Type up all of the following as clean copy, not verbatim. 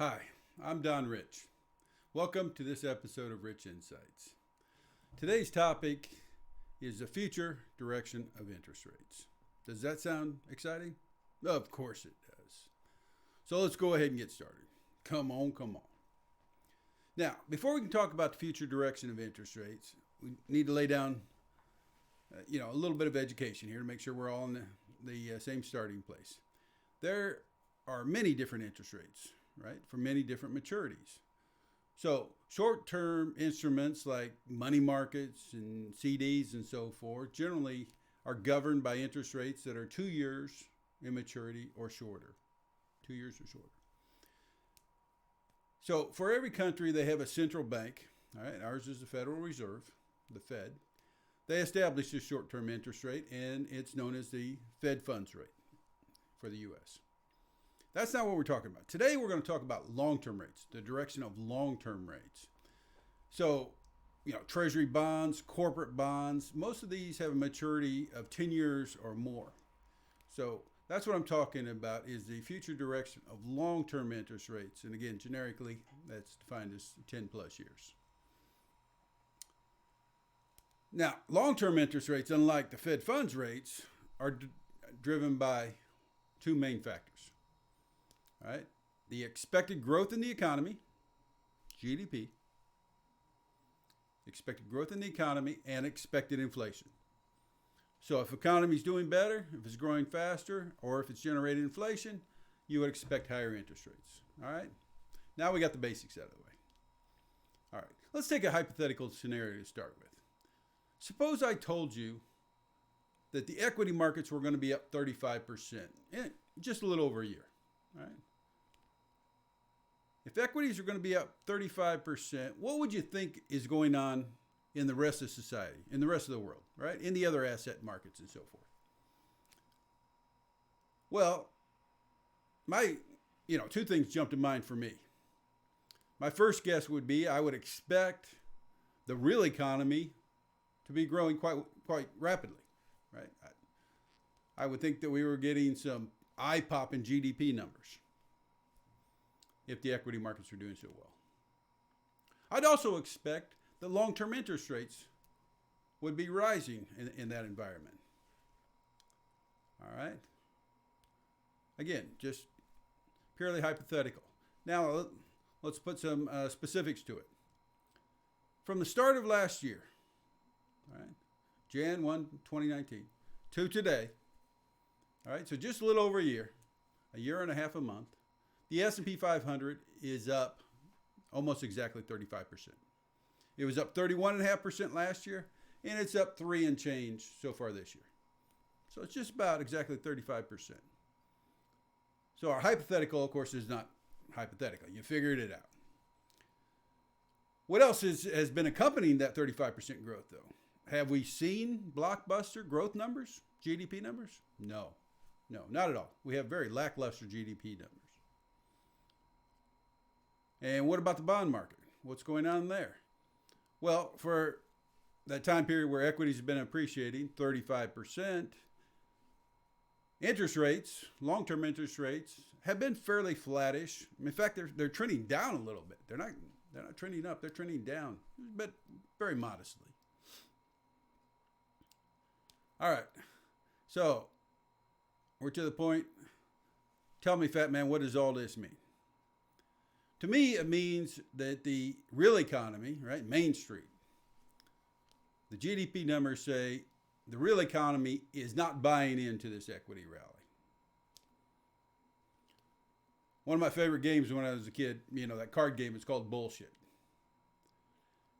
Hi, I'm Don Rich. Welcome to this episode of Rich Insights. Today's topic is the future direction of interest rates. Does that sound exciting? Of course it does. So let's go ahead and get started. Come on. Now, before we can talk about the future direction of interest rates, we need to lay down a little bit of education here to make sure we're all in the same starting place. There are many different interest rates, right, for many different maturities. So short-term instruments like money markets and CDs and so forth generally are governed by interest rates that are 2 years in maturity or shorter. 2 years or shorter. So for every country, they have a central bank. All right, ours is the Federal Reserve, the Fed. They establish this short-term interest rate, and it's known as the Fed funds rate for the U.S. That's not what we're talking about. Today, we're going to talk about long-term rates, the direction of long-term rates. So, Treasury bonds, corporate bonds, most of these have a maturity of 10 years or more. So that's what I'm talking about is the future direction of long-term interest rates. And again, generically, that's defined as 10 plus years. Now, long-term interest rates, unlike the Fed funds rates, are driven by two main factors. All right, the expected growth in the economy, GDP, expected growth in the economy, and expected inflation. So if the economy is doing better, if it's growing faster, or if it's generating inflation, you would expect higher interest rates. All right, now we got the basics out of the way. All right, let's take a hypothetical scenario to start with. Suppose I told you that the equity markets were going to be up 35% in just a little over a year. All right. If equities are going to be up 35%, what would you think is going on in the rest of society, in the rest of the world, right? In the other asset markets and so forth? Well, two things jump to mind for me. My first guess would be I would expect the real economy to be growing quite rapidly, right? I would think that we were getting some eye-popping GDP numbers if the equity markets are doing so well. I'd also expect that long-term interest rates would be rising in that environment. All right. Again, just purely hypothetical. Now, let's put some specifics to it. From the start of last year, all right, Jan 1, 2019, to today, all right, so just a little over a year and a half a month, the S&P 500 is up almost exactly 35%. It was up 31.5% last year, and it's up 3 and change so far this year. So it's just about exactly 35%. So our hypothetical, of course, is not hypothetical. You figured it out. What else has been accompanying that 35% growth, though? Have we seen blockbuster growth numbers, GDP numbers? No, not at all. We have very lackluster GDP numbers. And what about the bond market? What's going on there? Well, for that time period where equities have been appreciating 35%, interest rates, long-term interest rates, have been fairly flattish. In fact, they're trending down a little bit. They're not trending up. They're trending down, but very modestly. All right. So we're to the point. Tell me, fat man, what does all this mean? To me, it means that the real economy, right, Main Street, the GDP numbers say the real economy is not buying into this equity rally. One of my favorite games when I was a kid, that card game, is called Bullshit.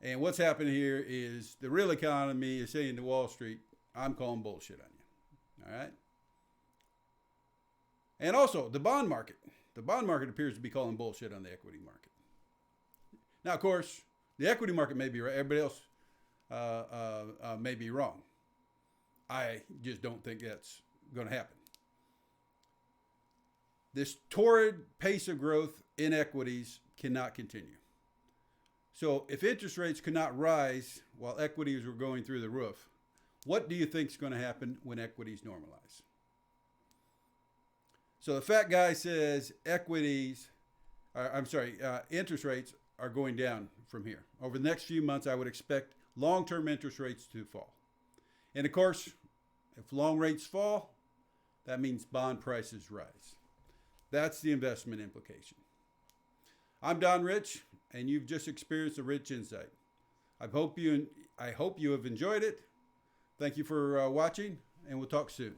And what's happening here is the real economy is saying to Wall Street, I'm calling bullshit on you. All right? And also, the bond market. The bond market appears to be calling bullshit on the equity market. Now, of course, the equity market may be right. Everybody else may be wrong. I just don't think that's going to happen. This torrid pace of growth in equities cannot continue. So if interest rates could not rise while equities were going through the roof, what do you think is going to happen when equities normalize? So the fat guy says equities interest rates are going down from here. Over the next few months, I would expect long-term interest rates to fall. And of course, if long rates fall, that means bond prices rise. That's the investment implication. I'm Don Rich, and you've just experienced a rich insight. I hope you have enjoyed it. Thank you for watching, and we'll talk soon.